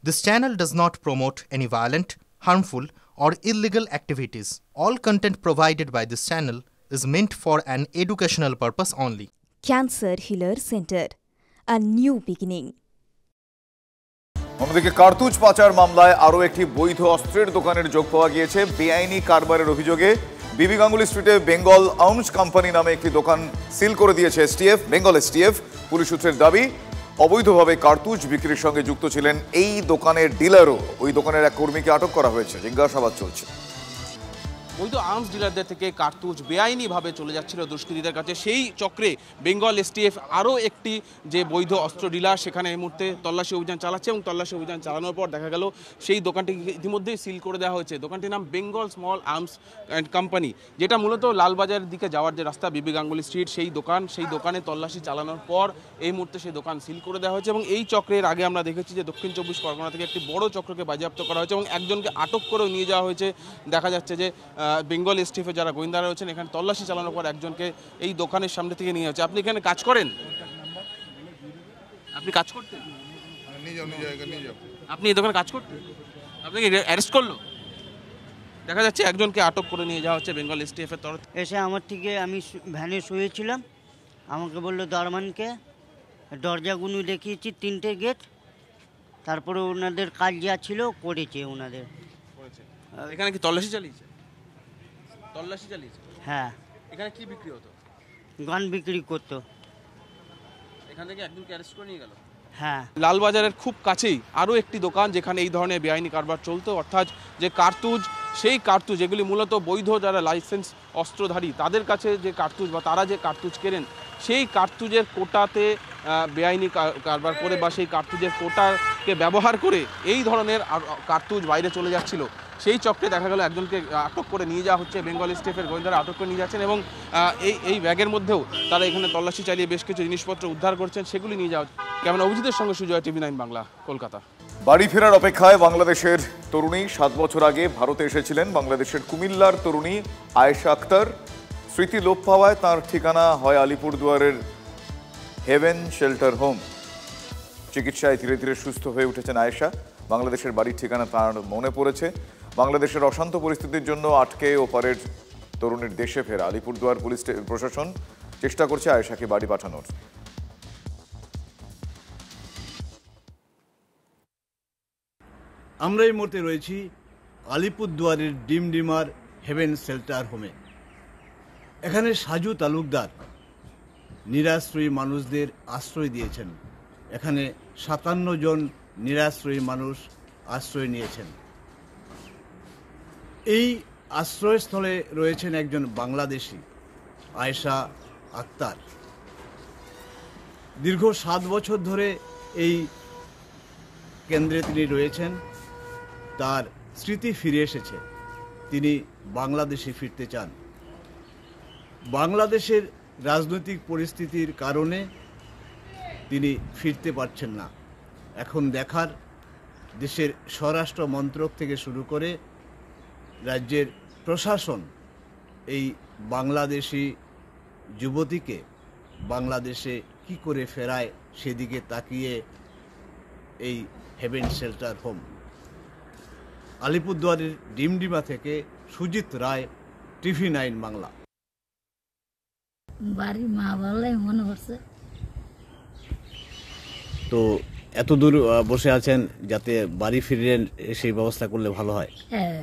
This channel does not promote any violent, harmful, or illegal activities. All content provided by this channel is meant for an educational purpose only. Cancer Healer Center, a new beginning. অন্যদিকে কার্তুজ পাচার মামলায় আরও একটি বৈধ অস্ত্রের দোকানের যোগ পাওয়া গিয়েছে। বেআইনি কারবারের অভিযোগে বিবি গাঙ্গুলি স্ট্রিটে বেঙ্গল আর্মস কোম্পানি নামে একটি দোকান সিল করে দিয়েছে এসটিএফ। বেঙ্গল এসটিএফ পুলিশ সূত্রের দাবি, অবৈধভাবে কার্তুজ বিক্রির সঙ্গে যুক্ত ছিলেন এই দোকানের ডিলারও। ওই দোকানের এক কর্মীকে আটক করা হয়েছে, জিজ্ঞাসাবাদ চলছে। বৈধ আর্মস ডিলারদের থেকে কার্তুজ বেআইনিভাবে চলে যাচ্ছিল দুষ্কৃতীদের কাছে। সেই চক্রে বেঙ্গল এসটিএফ আরও একটি যে বৈধ অস্ত্র ডিলার, সেখানে এই মুহূর্তে তল্লাশি অভিযান চালাচ্ছে এবং তল্লাশি অভিযান চালানোর পর দেখা গেল সেই দোকানটি ইতিমধ্যেই সিল করে দেওয়া হয়েছে। দোকানটির নাম Bengal small arms and company, যেটা মূলত লালবাজারের দিকে যাওয়ার যে রাস্তা বিবি গাঙ্গুলি স্ট্রিট, সেই দোকানে তল্লাশি চালানোর পর এই মুহূর্তে সেই দোকান সিল করে দেওয়া হয়েছে। এবং এই চক্রের আগে আমরা দেখেছি যে দক্ষিণ 24 পরগনা থেকে একটি বড় চক্রকে বাজেয়াপ্ত করা হয়েছে এবং একজনকে আটক করেও নিয়ে যাওয়া হয়েছে। দেখা যাচ্ছে যে বেঙ্গল এসটিএফে যারা গোয়েন্দারা রয়েছেন এখানে তল্লাশি চালানোর পর একজনকে এই দোকানের সামনে থেকে নিয়ে যাচ্ছে। আপনি এখানে কাজ করেন? আপনি কাজ করতেন? আপনি এই দোকানে কাজ করতেন? আপনাকে অ্যারেস্ট করলো? দেখা যাচ্ছে একজনকে আটক করে নিয়ে যাওয়া হচ্ছে বেঙ্গল এসটিএফ এর তরফ। এসে আমার থেকে, আমি ভ্যানে শুয়েছিলাম, আমাকে বললো দারোয়ানকে দরজাগুলো দেখিয়েছি 3টে গেট, তারপরে ওনাদের কাজ যা ছিল করেছে ওনাদের। এখানে কি তল্লাশি চালিয়েছে? হ্যাঁ। এখানে কি বিক্রি হতো? গান বিক্রি করতো। এখান থেকে একজনকে অ্যারেস্ট করে নিয়ে গেল। হ্যাঁ। লালবাজারের খুব কাছেই আরও একটি দোকান যেখানে এই ধরনের বেআইনি কারবার চলতো, অর্থাৎ যে কার্তুজ, সেই কার্তুজ এগুলি মূলত বৈধ যারা লাইসেন্স অস্ত্রধারী তাদের কাছে যে কার্তুজ বা তারা যে কার্তুজ কেনেন, সেই কার্তুজের কোটাতে বেআইনি কারবার করে বা সেই কার্তুজের কোটাকে ব্যবহার করে এই ধরনের কার্তুজ বাইরে চলে যাচ্ছিল। সেই চক্রে দেখা গেল একজনকে আটক করে নিয়ে যাওয়া হচ্ছে, বেঙ্গল এসটিএফের গোয়েন্দারা আটক করে নিয়ে যাচ্ছেন এবং এই ব্যাগের মধ্যেও তারা এখানে তল্লাশি চালিয়ে বেশ কিছু জিনিসপত্র উদ্ধার করছেন, সেগুলি নিয়ে যাওয়া। কেমন অভিজিতের সঙ্গে সুজয়, TV9 বাংলা, কলকাতা। বাড়ি ফেরার অপেক্ষায় বাংলাদেশের তরুণী। 7 বছর আগে ভারতে এসেছিলেন বাংলাদেশের কুমিল্লার তরুণী আয়েশা আক্তার। স্মৃতি লোপ পাওয়ায় তার ঠিকানা হয় আলিপুরদুয়ারের হেভেন শেল্টার হোম। চিকিৎসায় ধীরে ধীরে সুস্থ হয়ে উঠেছেন আয়েশা। বাংলাদেশের বাড়ির ঠিকানা তার মনে পড়েছে। বাংলাদেশের অশান্ত পরিস্থিতির জন্য আটকে ওপারের তরুণীর দেশে ফেরা আলিপুরদুয়ার পুলিশ প্রশাসন চেষ্টা করছে আয়েশাকে বাড়ি পাঠানোর। আমরা এই মুহূর্তে রয়েছি আলিপুরদুয়ারের ডিমডিমার হেভেন শেল্টার হোমে। এখানে সাজু তালুকদার নিরাশ্রয়ী মানুষদের আশ্রয় দিয়েছেন। এখানে 57 জন নিরাশ্রয়ী মানুষ আশ্রয় নিয়েছেন। এই আশ্রয়স্থলে রয়েছেন একজন বাংলাদেশি, আয়েশা আক্তার। দীর্ঘ 7 বছর ধরে এই কেন্দ্রে তিনি রয়েছেন। তার স্মৃতি ফিরে এসেছে, তিনি বাংলাদেশে ফিরতে চান। বাংলাদেশের রাজনৈতিক পরিস্থিতির কারণে তিনি ফিরতে পারছেন না। এখন দেখার দেশের স্বরাষ্ট্র মন্ত্রক থেকে শুরু করে রাজ্যের প্রশাসন এই বাংলাদেশি যুবতীকে বাংলাদেশে কি করে ফেরায় সেদিকে তাকিয়ে এই হেভেন শেল্টার হোম। আলিপুরদুয়ারের ডিমডিমা থেকে সুজিত রায়, TV9 বাংলা। বাড়ি মা বললেই মনে পড়ছে। তো এত দূর বসে আছেন, যাতে বাড়ি ফিরলেন সেই ব্যবস্থা করলে ভালো হয়। হ্যাঁ,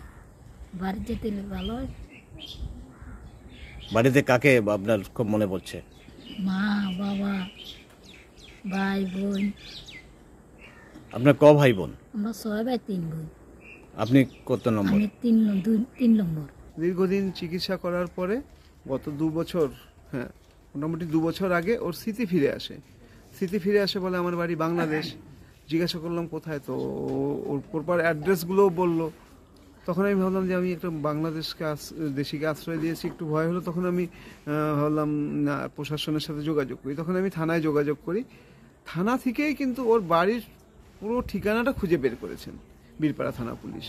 বাড়ি যেতে ভালো হয়। বাড়িতে কাকে আপনার খুব মনে পড়ছে? মা, বাবা, ভাই, বোন। আপনার ক ভাই বোন? আমরা 6 ভাই 3 বোন। আপনি কত নম্বর? আমি 3 নম্বর। দীর্ঘদিন চিকিৎসা করার পরে গত 2 বছর, মোটামুটি 2 বছর আগে ওর স্মৃতি ফিরে আসে বলে আমার বাড়ি বাংলাদেশ। জিজ্ঞাসা করলাম কোথায়, তো ওর প্রপার অ্যাড্রেসগুলোও বললো। তখন আমি ভাবলাম যে আমি একটা দেশিকে আশ্রয় দিয়েছি, একটু ভয় হলো। তখন আমি ভাবলাম প্রশাসনের সাথে যোগাযোগ করি। তখন আমি থানায় যোগাযোগ করি। থানা থেকেই কিন্তু ওর বাড়ির পুরো ঠিকানাটা খুঁজে বের করেছেন বীরপাড়া থানা পুলিশ।